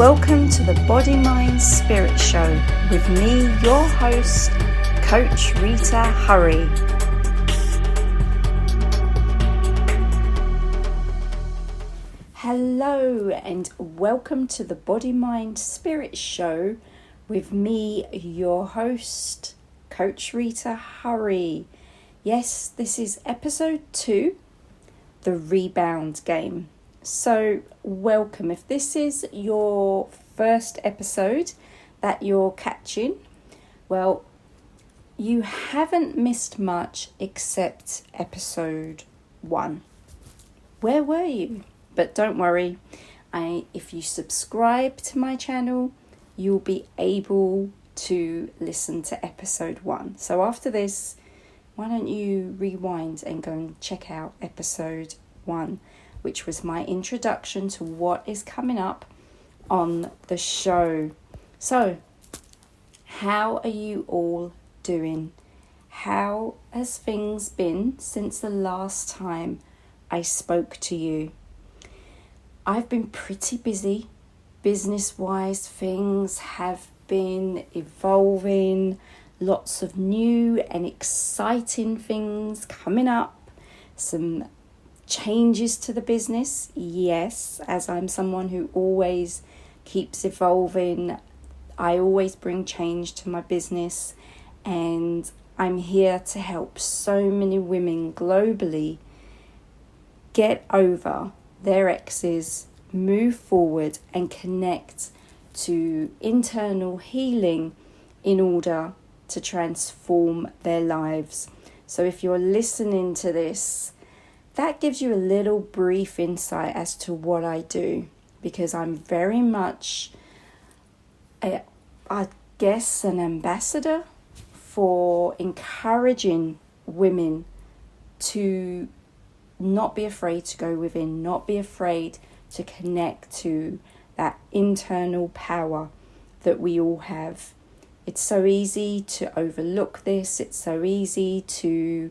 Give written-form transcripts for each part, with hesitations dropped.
Welcome to the Body, Mind, Spirit Show with me, your host, Coach Rita Hurry. Hello and welcome to the Body, Mind, Spirit Show with me, your host, Coach Rita Hurry. Yes, this is episode 2, the Rebound game. So welcome. If this is your first episode that you're catching, well, you haven't missed much except episode 1. Where were you? But don't worry, if you subscribe to my channel, you'll be able to listen to episode 1. So after this, why don't you rewind and go and check out episode 1, which was my introduction to what is coming up on the show. So, how are you all doing? How has things been since the last time I spoke to you? I've been pretty busy. Business-wise, things have been evolving. Lots of new and exciting things coming up. Some changes to the business, yes, as I'm someone who always keeps evolving. I always bring change to my business, and I'm here to help so many women globally get over their exes, move forward and connect to internal healing in order to transform their lives. So if you're listening to this, that gives you a little brief insight as to what I do, because I'm very much, I guess, an ambassador for encouraging women to not be afraid to go within, not be afraid to connect to that internal power that we all have. It's so easy to overlook this. It's so easy to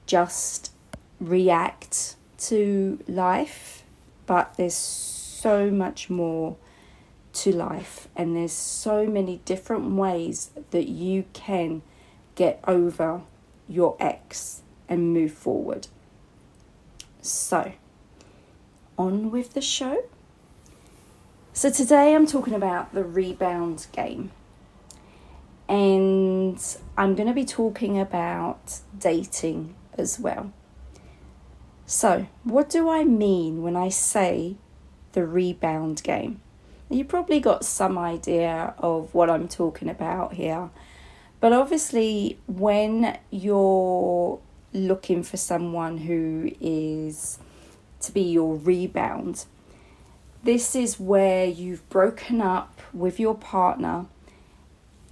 just react to life, but there's so much more to life, and there's so many different ways that you can get over your ex and move forward. So, on with the show. So today I'm talking about the Rebound game, and I'm going to be talking about dating as well. So, what do I mean when I say the Rebound game? You probably got some idea of what I'm talking about here. But obviously, when you're looking for someone who is to be your rebound, this is where you've broken up with your partner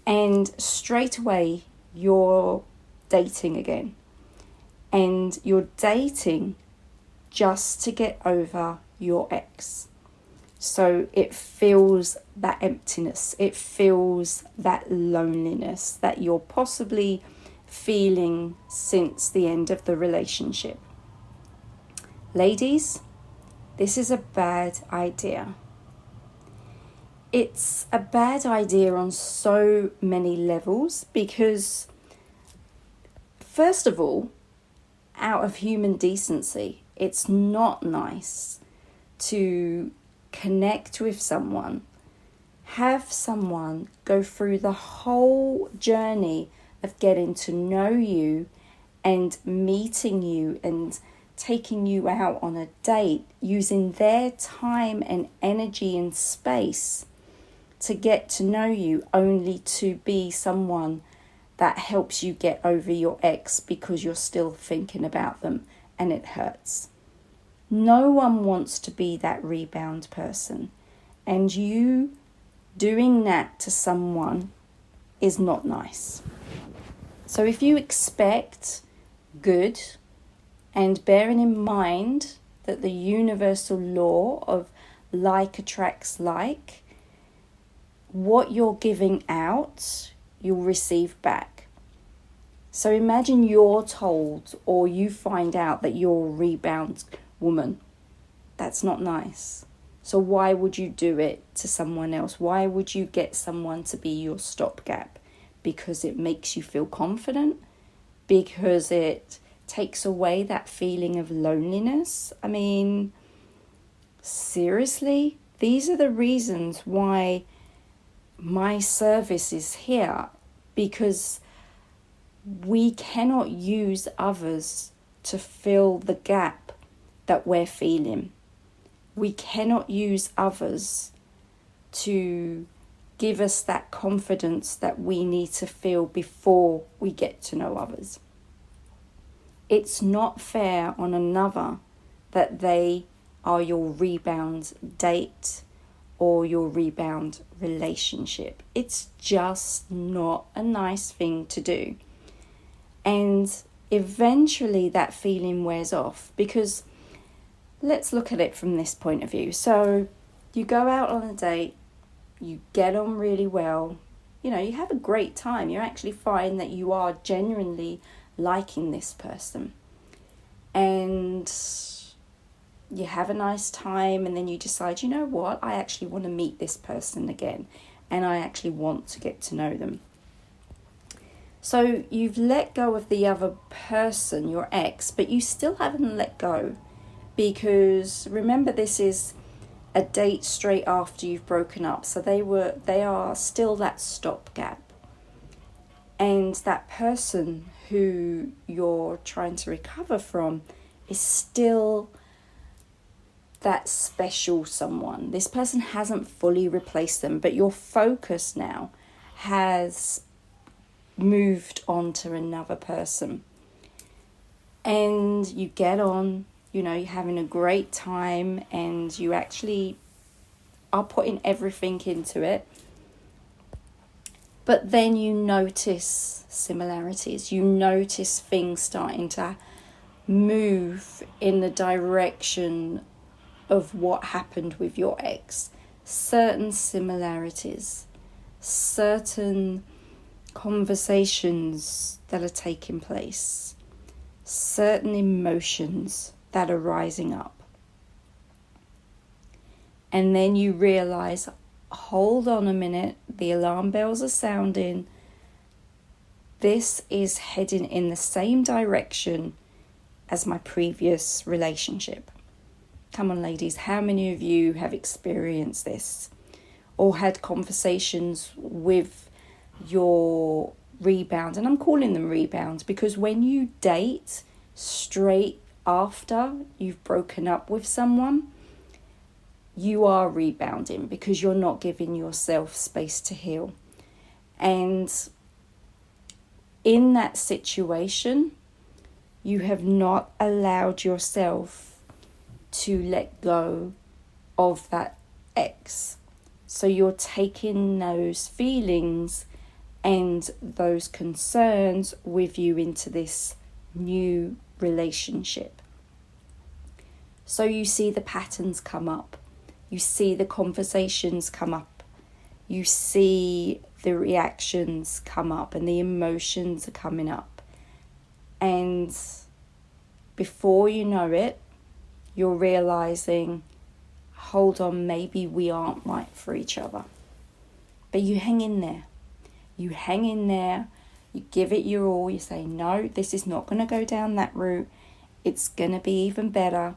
and straight away you're dating again. And you're dating just to get over your ex. So it feels that emptiness, it feels that loneliness that you're possibly feeling since the end of the relationship. Ladies, this is a bad idea. It's a bad idea on so many levels because, first of all, out of human decency, it's not nice to connect with someone, have someone go through the whole journey of getting to know you and meeting you and taking you out on a date, using their time and energy and space to get to know you, only to be someone that helps you get over your ex because you're still thinking about them and it hurts. No one wants to be that rebound person, and you doing that to someone is not nice. So if you expect good, and bearing in mind that the universal law of like attracts like, what you're giving out, you'll receive back. So imagine you're told or you find out that you're a rebound woman. That's not nice. So why would you do it to someone else? Why would you get someone to be your stopgap? Because it makes you feel confident? Because it takes away that feeling of loneliness? I mean, seriously? These are the reasons why my service is here. Because we cannot use others to fill the gap that we're feeling. We cannot use others to give us that confidence that we need to feel before we get to know others. It's not fair on another that they are your rebound date or your rebound relationship. It's just not a nice thing to do. And eventually that feeling wears off, because let's look at it from this point of view. So you go out on a date, you get on really well, you have a great time. You actually find that you are genuinely liking this person. And you have a nice time, and then you decide, you know what, I actually want to meet this person again, and I actually want to get to know them. So you've let go of the other person, your ex, but you still haven't let go. Because remember, this is a date straight after you've broken up. So they are still that stopgap. And that person who you're trying to recover from is still that special someone. This person hasn't fully replaced them, but your focus now has moved on to another person. And you get on, you're having a great time, and you actually are putting everything into it. But then you notice similarities. You notice things starting to move in the direction of what happened with your ex. Certain similarities, certain conversations that are taking place, certain emotions that are rising up. And then you realize, hold on a minute, the alarm bells are sounding. This is heading in the same direction as my previous relationship. Come on, ladies, how many of you have experienced this or had conversations with your rebound? And I'm calling them rebounds because when you date straight after you've broken up with someone, you are rebounding because you're not giving yourself space to heal. And in that situation, you have not allowed yourself to let go of that ex. So you're taking those feelings and those concerns with you into this new relationship. So you see the patterns come up. You see the conversations come up. You see the reactions come up and the emotions are coming up. And before you know it, you're realizing, hold on, maybe we aren't right for each other. But you hang in there. You hang in there. You give it your all. You say, no, this is not going to go down that route. It's going to be even better.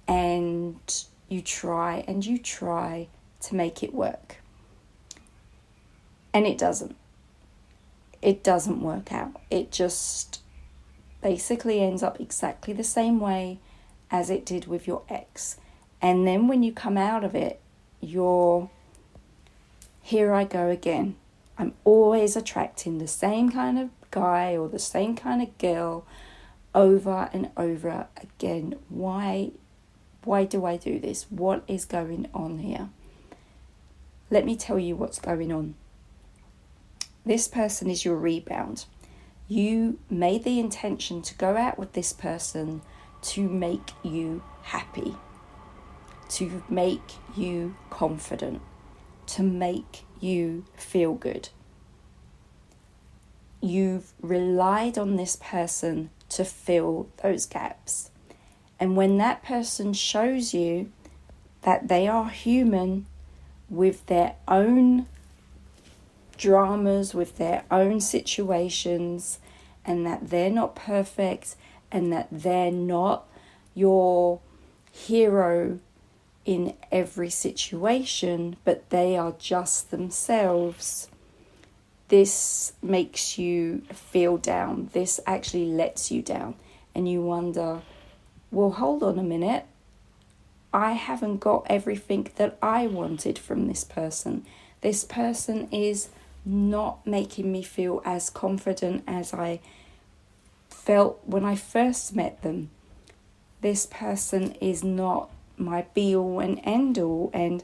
And you try and you try to make it work. And it doesn't. It doesn't work out. It just basically ends up exactly the same way as it did with your ex. And then when you come out of it, you're, here I go again. I'm always attracting the same kind of guy or the same kind of girl over and over again. Why do I do this? What is going on here? Let me tell you what's going on. This person is your rebound. You made the intention to go out with this person to make you happy, to make you confident, to make you feel good. You've relied on this person to fill those gaps. And when that person shows you that they are human with their own dramas, with their own situations, and that they're not perfect, and that they're not your hero in every situation, but they are just themselves. This makes you feel down. This actually lets you down. And you wonder, well, hold on a minute. I haven't got everything that I wanted from this person. This person is not making me feel as confident as I felt when I first met them. This person is not my be-all and end-all, and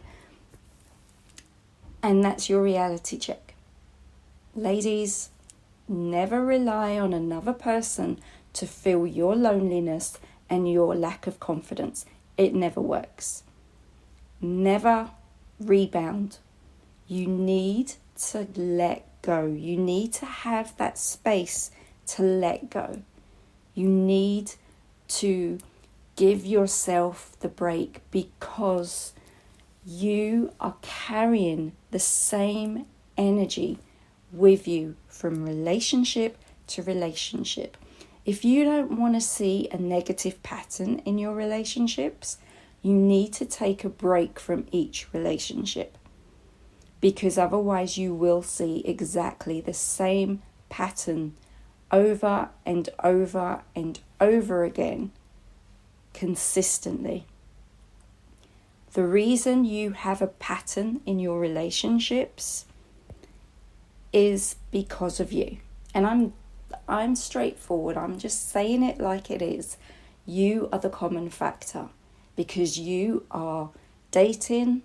that's your reality check. Ladies, never rely on another person to fill your loneliness and your lack of confidence. It never works. Never rebound. You need to let go. You need to have that space to let go. You need to give yourself the break, because you are carrying the same energy with you from relationship to relationship. If you don't want to see a negative pattern in your relationships, you need to take a break from each relationship, because otherwise you will see exactly the same pattern over and over and over again, consistently. The reason you have a pattern in your relationships is because of you. And I'm straightforward. I'm just saying it like it is. You are the common factor, because you are dating,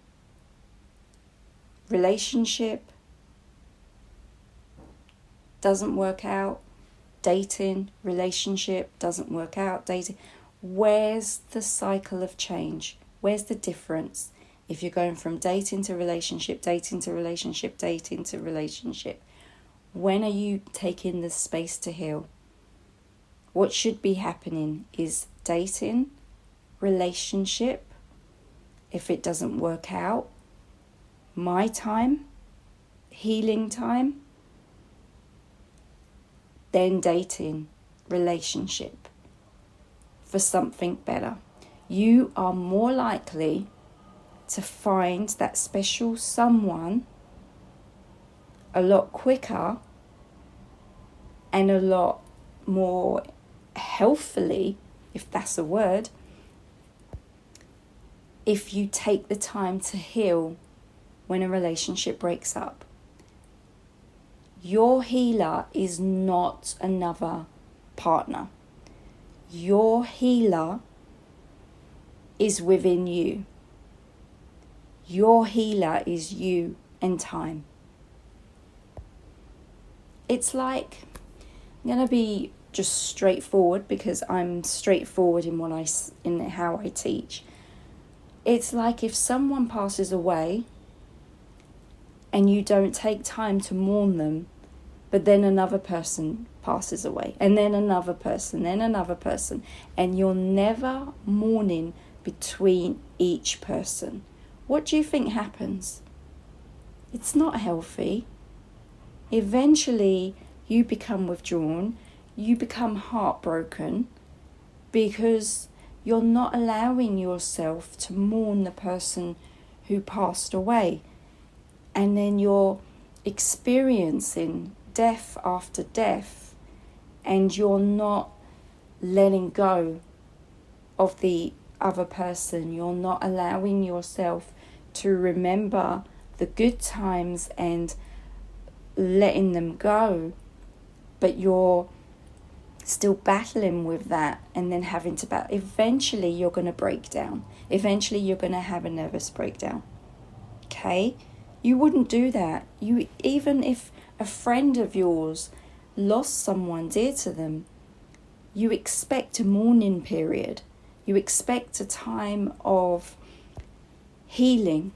relationship, doesn't work out, dating, relationship, doesn't work out, dating. Where's the cycle of change? Where's the difference? If you're going from dating to relationship, dating to relationship, dating to relationship, when are you taking the space to heal? What should be happening is dating, relationship. If it doesn't work out, my time, healing time, then dating, relationship for something better. You are more likely to find that special someone a lot quicker and a lot more healthily, if that's a word, if you take the time to heal when a relationship breaks up. Your healer is not another partner. Your healer is within you. Your healer is you and time. It's like, I'm going to be just straightforward, because I'm straightforward in how I teach. It's like if someone passes away and you don't take time to mourn them, but then another person passes away, and then another person, and you're never mourning between each person. What do you think happens? It's not healthy. Eventually, you become withdrawn, you become heartbroken, because you're not allowing yourself to mourn the person who passed away. And then you're experiencing death after death, and you're not letting go of the other person. You're not allowing yourself to remember the good times and letting them go, but you're still battling with that, and then having to battle. Eventually you're going to break down. Eventually you're going to have a nervous breakdown. Okay? You wouldn't do that. Even if a friend of yours lost someone dear to them, you expect a mourning period. You expect a time of healing.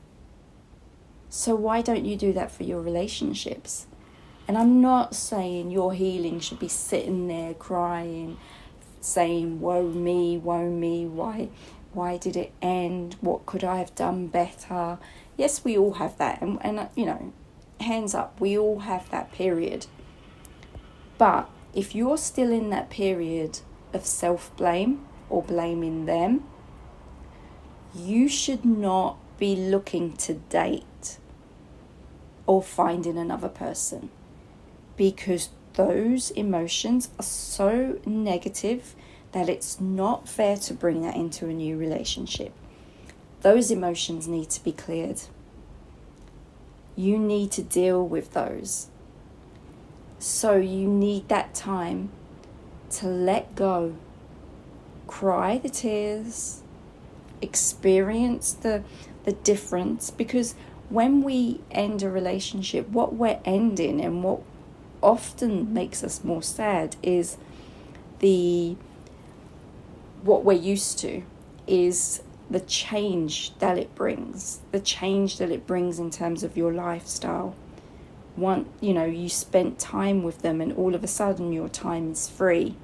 So why don't you do that for your relationships? And I'm not saying your healing should be sitting there crying, saying, woe me, why Why did it end? What could I have done better? Yes, we all have that. And you know, hands up, we all have that period. But if you're still in that period of self-blame or blaming them, you should not be looking to date or finding another person, because those emotions are so negative that it's not fair to bring that into a new relationship. Those emotions need to be cleared. You need to deal with those. So you need that time to let go, cry the tears, experience the difference, because when we end a relationship, what we're ending and what often makes us more sad is what we're used to is the change that it brings, in terms of your lifestyle. You spent time with them and all of a sudden your time is free.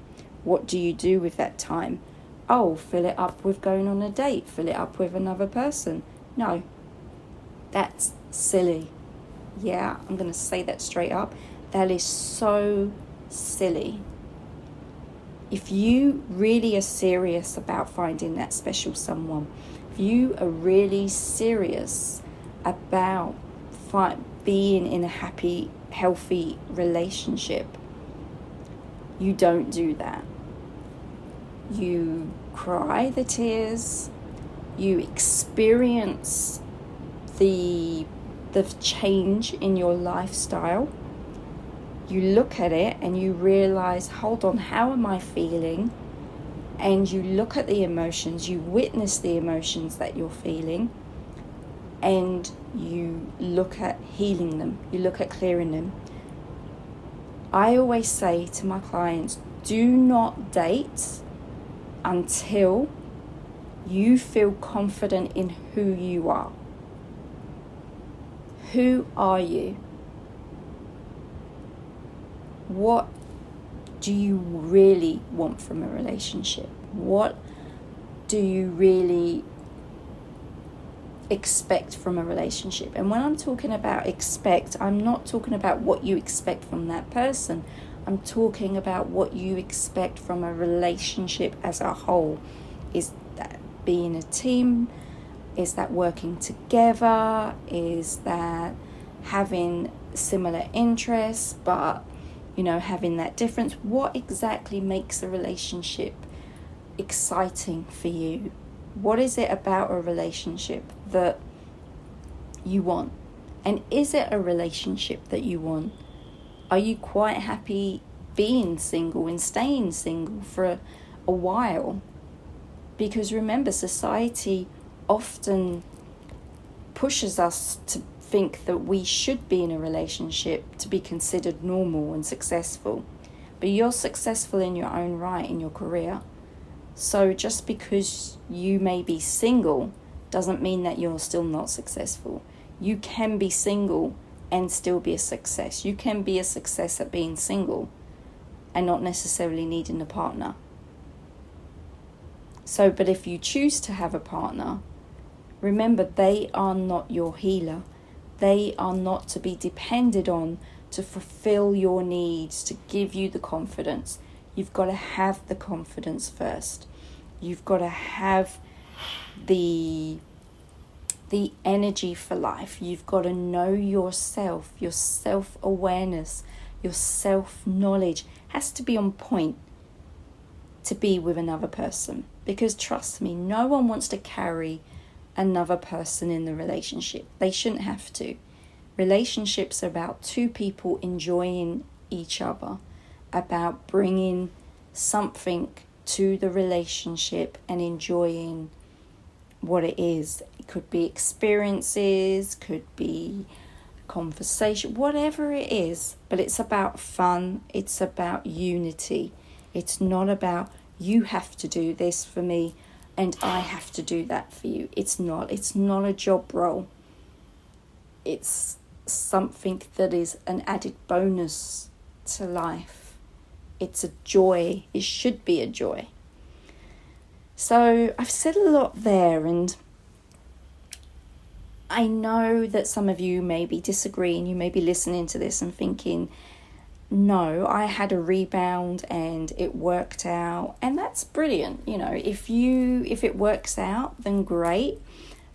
What do you do with that time? Oh, fill it up with going on a date, fill it up with another person. No, that's silly. Yeah, I'm going to say that straight up. That is so silly. If you really are serious about finding that special someone, if you are really serious about being in a happy, healthy relationship, you don't do that. You cry the tears, you experience the change in your lifestyle. You look at it and you realize, hold on, how am I feeling? And you look at the emotions, you witness the emotions that you're feeling, and you look at healing them, you look at clearing them. I always say to my clients, do not date until you feel confident in who you are. Who are you? What do you really want from a relationship? What do you really expect from a relationship? And when I'm talking about expect, I'm not talking about what you expect from that person. I'm talking about what you expect from a relationship as a whole. Is that being a team? Is that working together? Is that having similar interests but having that difference? What exactly makes a relationship exciting for you? What is it about a relationship that you want? And is it a relationship that you want? Are you quite happy being single and staying single for a while? Because remember, society often pushes us to think that we should be in a relationship to be considered normal and successful. But you're successful in your own right in your career. So just because you may be single doesn't mean that you're still not successful. You can be single and still be a success. You can be a success at being single and not necessarily needing a partner. So, but if you choose to have a partner, remember, they are not your healer. They are not to be depended on to fulfill your needs, to give you the confidence. You've got to have the confidence first. You've got to have the energy for life. You've got to know yourself. Your self-awareness, your self-knowledge has to be on point to be with another person. Because trust me, no one wants to carry another person in the relationship. They shouldn't have to. Relationships are about two people enjoying each other, about bringing something to the relationship and enjoying what it is. It could be experiences, could be conversation, whatever it is, but it's about fun. It's about unity. It's not about you have to do this for me and I have to do that for you. It's not a job role. It's something that is an added bonus to life. It's a joy. It should be a joy. So I've said a lot there, and I know that some of you may be disagreeing. You may be listening to this and thinking, no, I had a rebound and it worked out, and that's brilliant. If it works out, then great.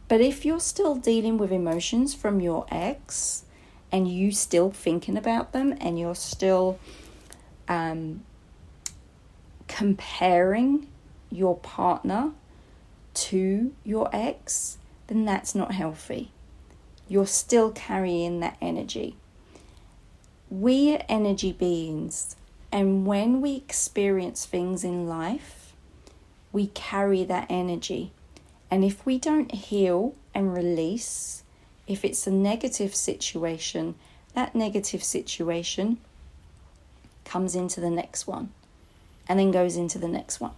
But if you're still dealing with emotions from your ex and you still thinking about them, and you're still comparing your partner to your ex, then that's not healthy. You're still carrying that energy. We are energy beings, and when we experience things in life, we carry that energy. And if we don't heal and release, if it's a negative situation, that negative situation comes into the next one and then goes into the next one.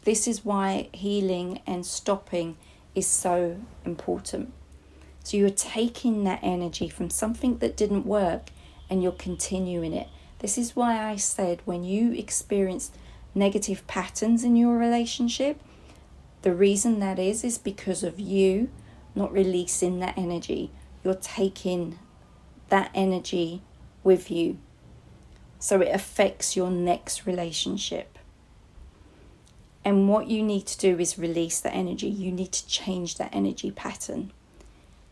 This is why healing and stopping is so important. So you're taking that energy from something that didn't work and you're continuing it. This is why I said when you experience negative patterns in your relationship, the reason that is because of you not releasing that energy. You're taking that energy with you. So it affects your next relationship. And what you need to do is release that energy. You need to change that energy pattern.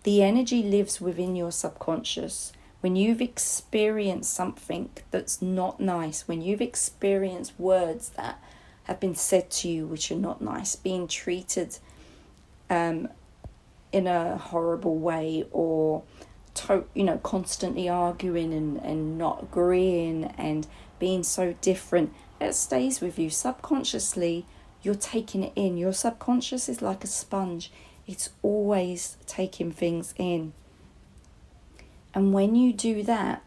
The energy lives within your subconscious. When you've experienced something that's not nice, when you've experienced words that have been said to you which are not nice, being treated in a horrible way, or constantly arguing and not agreeing and being so different, that stays with you subconsciously. You're taking it in. Your subconscious is like a sponge. It's always taking things in. And when you do that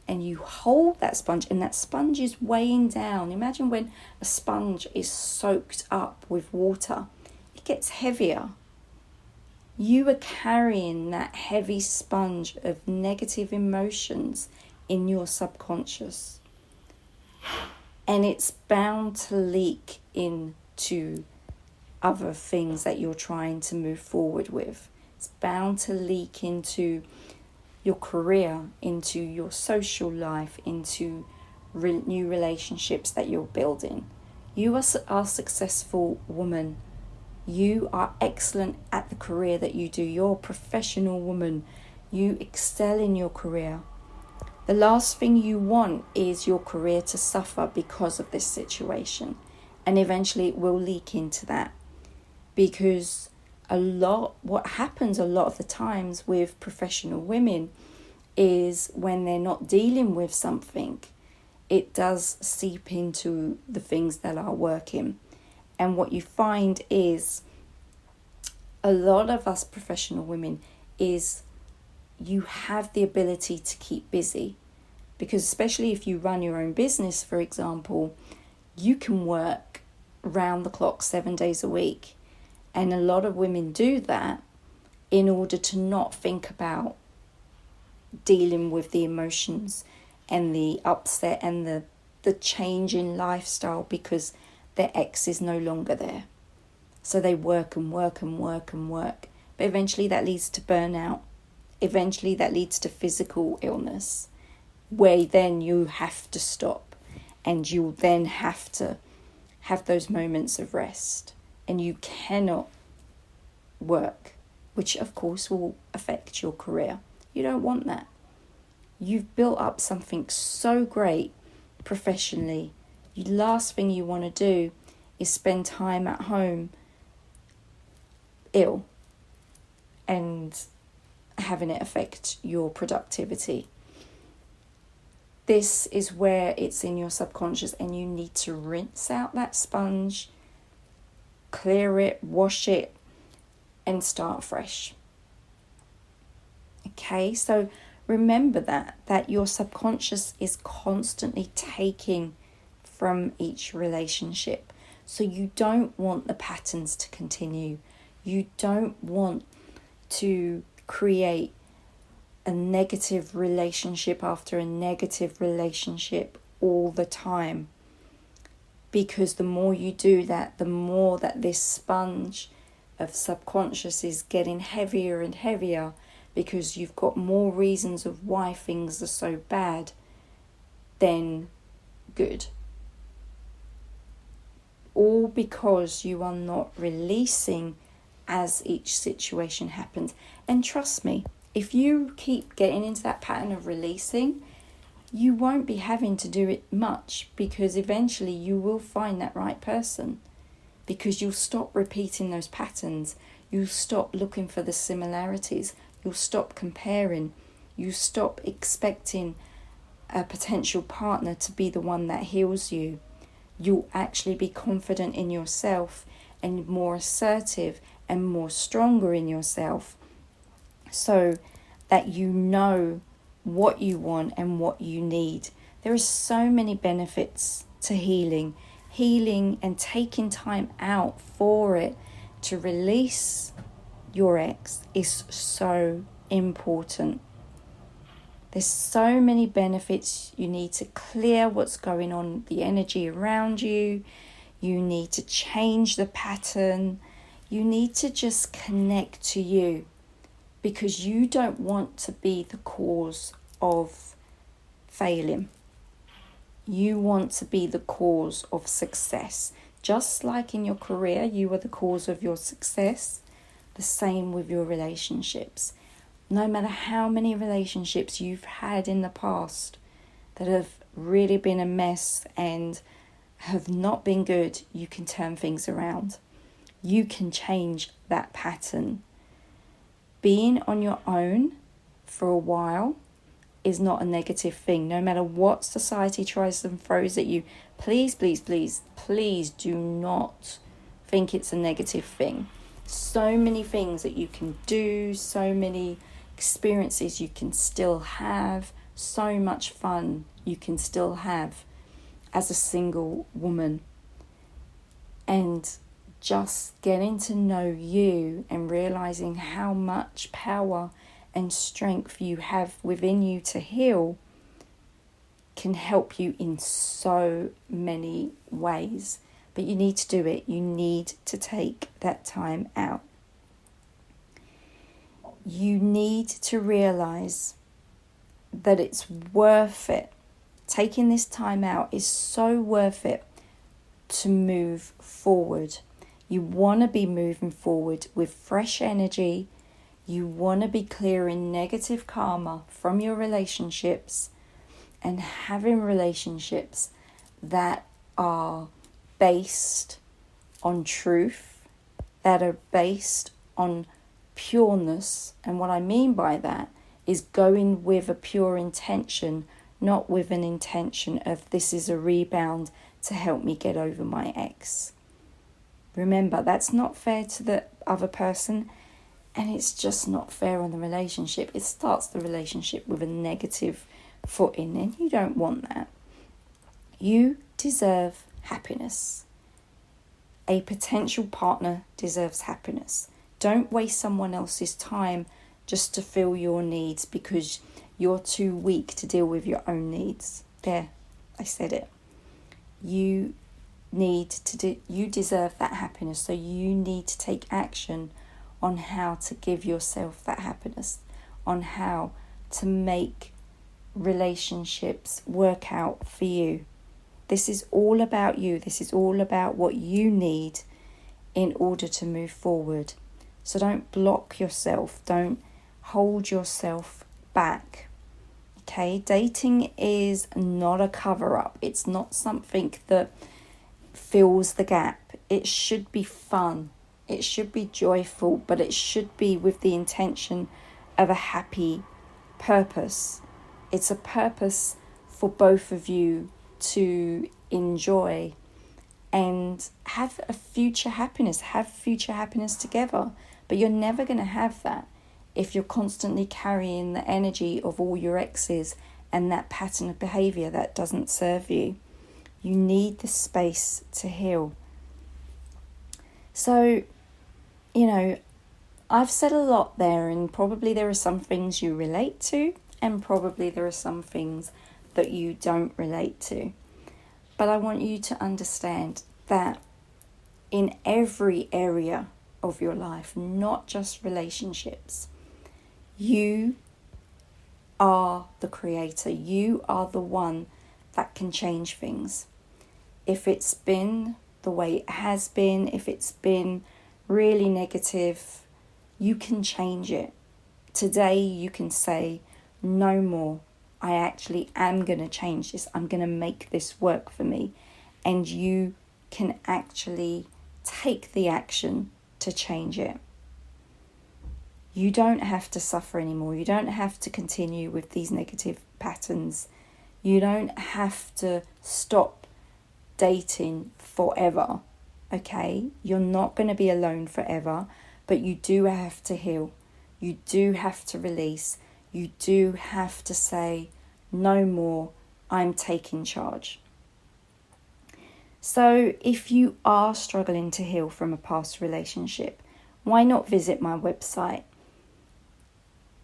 and you hold that sponge, and that sponge is weighing down, imagine when a sponge is soaked up with water, it gets heavier. You are carrying that heavy sponge of negative emotions in your subconscious. And it's bound to leak into other things that you're trying to move forward with. It's bound to leak into your career, into your social life, into new relationships that you're building. You are a successful woman. You are excellent at the career that you do. You're a professional woman. You excel in your career. The last thing you want is your career to suffer because of this situation. And eventually it will leak into that. Because what happens a lot of the times with professional women is when they're not dealing with something, it does seep into the things that are working. And what you find is a lot of us professional women is you have the ability to keep busy. Because especially if you run your own business, for example, you can work round the clock 7 days a week. And a lot of women do that in order to not think about dealing with the emotions and the upset and the change in lifestyle because their ex is no longer there. So they work and work and work and work. But eventually that leads to burnout. Eventually that leads to physical illness, where then you have to stop and you'll then have to have those moments of rest. And you cannot work, which of course will affect your career. You don't want that. You've built up something so great professionally. The last thing you want to do is spend time at home ill and having it affect your productivity. This is where it's in your subconscious, and you need to rinse out that sponge, clear it, wash it, and start fresh. Okay, so remember that your subconscious is constantly taking from each relationship. So you don't want the patterns to continue. You don't want to create a negative relationship after a negative relationship all the time. because the more you do that, the more that this sponge of subconscious is getting heavier and heavier, because you've got more reasons of why things are so bad than good. All because you are not releasing as each situation happens. And trust me, if you keep getting into that pattern of releasing, you won't be having to do it much, because eventually you will find that right person, because you'll stop repeating those patterns. You'll stop looking for the similarities. You'll stop comparing. You stop expecting a potential partner to be the one that heals you. You'll actually be confident in yourself and more assertive and more stronger in yourself, so that you know what you want and what you need. There are so many benefits to healing and taking time out for it. To release your ex is so important. There's so many benefits. You need to clear what's going on, the energy around you. You need to change the pattern. You need to just connect to you, because you don't want to be the cause of failing. You want to be the cause of success. Just like in your career, you are the cause of your success. The same with your relationships. No matter how many relationships you've had in the past that have really been a mess and have not been good, you can turn things around. You can change that pattern. Being on your own for a while is not a negative thing. No matter what society tries and throws at you, please do not think it's a negative thing. So many things that you can do, so many experiences you can still have, so much fun you can still have as a single woman. And just getting to know you and realizing how much power and strength you have within you to heal can help you in so many ways. But you need to do it. You need to take that time out. You need to realize that it's worth it. Taking this time out is so worth it to move forward. You want to be moving forward with fresh energy. You want to be clearing negative karma from your relationships and having relationships that are based on truth, that are based on pureness. And what I mean by that is going with a pure intention, not with an intention of this is a rebound to help me get over my ex. Remember, that's not fair to the other person, and it's just not fair on the relationship. It starts the relationship with a negative footing, and you don't want that. You deserve happiness. A potential partner deserves happiness. Don't waste someone else's time just to fill your needs because you're too weak to deal with your own needs. There, I said it. You deserve that happiness, so you need to take action on how to give yourself that happiness, on how to make relationships work out for you. This is all about you. This is all about what you need in order to move forward. So don't block yourself. Don't hold yourself back. Okay, dating is not a cover-up. It's not something that fills the gap. It should be fun. It should be joyful, but it should be with the intention of a happy purpose. It's a purpose for both of you to enjoy and have a future happiness, together. But you're never going to have that if you're constantly carrying the energy of all your exes and that pattern of behavior that doesn't serve you. You need the space to heal. So, I've said a lot there, and probably there are some things you relate to, and probably there are some things that you don't relate to. But I want you to understand that in every area of your life, not just relationships, you are the creator. You are the one that can change things. If it's been the way it has been, if it's been really negative, you can change it. Today you can say, no more. I actually am going to change this. I'm going to make this work for me. And you can actually take the action to change it. You don't have to suffer anymore. You don't have to continue with these negative patterns. You don't have to stop dating forever. Okay? You're not going to be alone forever, but you do have to heal. You do have to release. You do have to say, no more, I'm taking charge. So if you are struggling to heal from a past relationship, why not visit my website,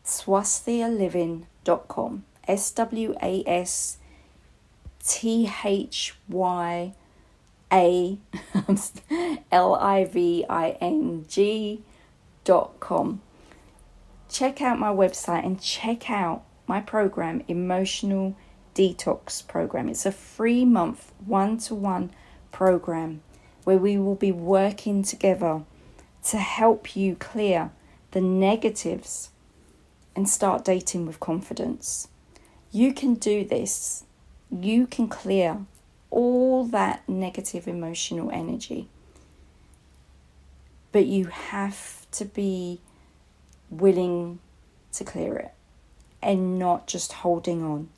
swasthialiving.com, swasthialiving.com. Check out my website and check out my program, Emotional Detox Program. It's a 3-month one-to-one program where we will be working together to help you clear the negatives and start dating with confidence. You can do this. You can clear all that negative emotional energy. But you have to be willing to clear it and not just holding on.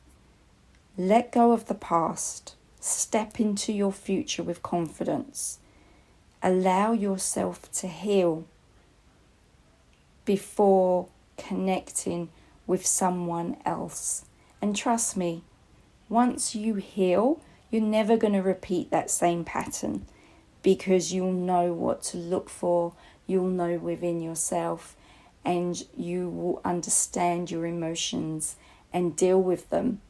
Let go of the past. Step into your future with confidence. Allow yourself to heal before connecting with someone else. And trust me, once you heal, you're never going to repeat that same pattern, because you'll know what to look for, you'll know within yourself, and you will understand your emotions and deal with them.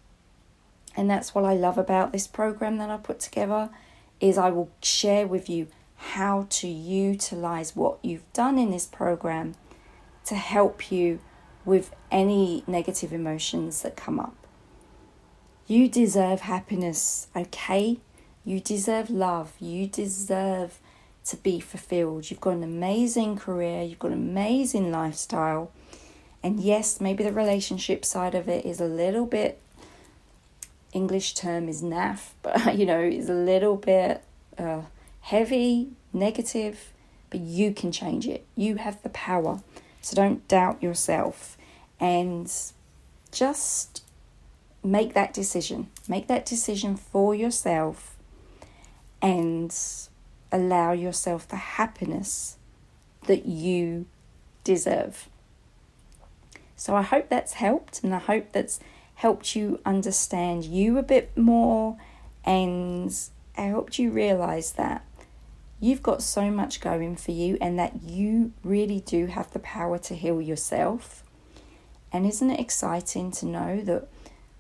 And that's what I love about this program that I put together, is I will share with you how to utilize what you've done in this program to help you with any negative emotions that come up. You deserve happiness, okay? You deserve love. You deserve to be fulfilled. You've got an amazing career. You've got an amazing lifestyle. And yes, maybe the relationship side of it is a little bit, English term is naff, but is a little bit heavy, negative, but you can change it. You have the power. So don't doubt yourself and just make that decision. Make that decision for yourself and allow yourself the happiness that you deserve. So I hope that's helped, and I hope that's helped you understand you a bit more, and I helped you realize that you've got so much going for you and that you really do have the power to heal yourself. And isn't it exciting to know that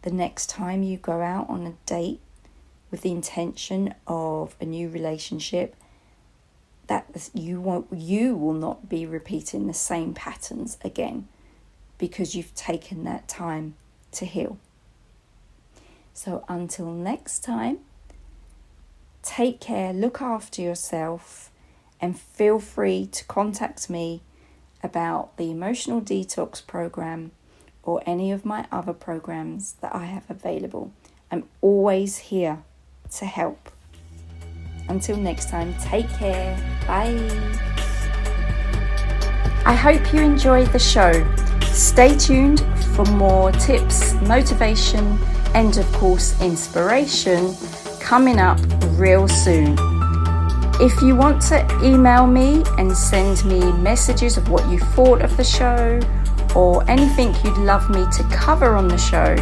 the next time you go out on a date with the intention of a new relationship, that you will not be repeating the same patterns again, because you've taken that time to heal. So until next time, take care, look after yourself, and feel free to contact me about the Emotional Detox Program or any of my other programs that I have available. I'm always here to help. Until next time, take care. Bye. I hope you enjoyed the show. Stay tuned for more tips, motivation, and of course, inspiration coming up real soon. If you want to email me and send me messages of what you thought of the show or anything you'd love me to cover on the show,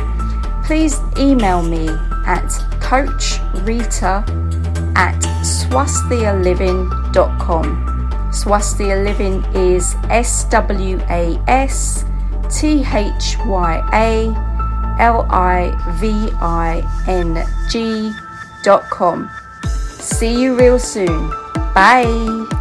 please email me at coachRita@swasthialiving.com. Swasthia Living is SWASTHYALIVING.com. See you real soon. Bye.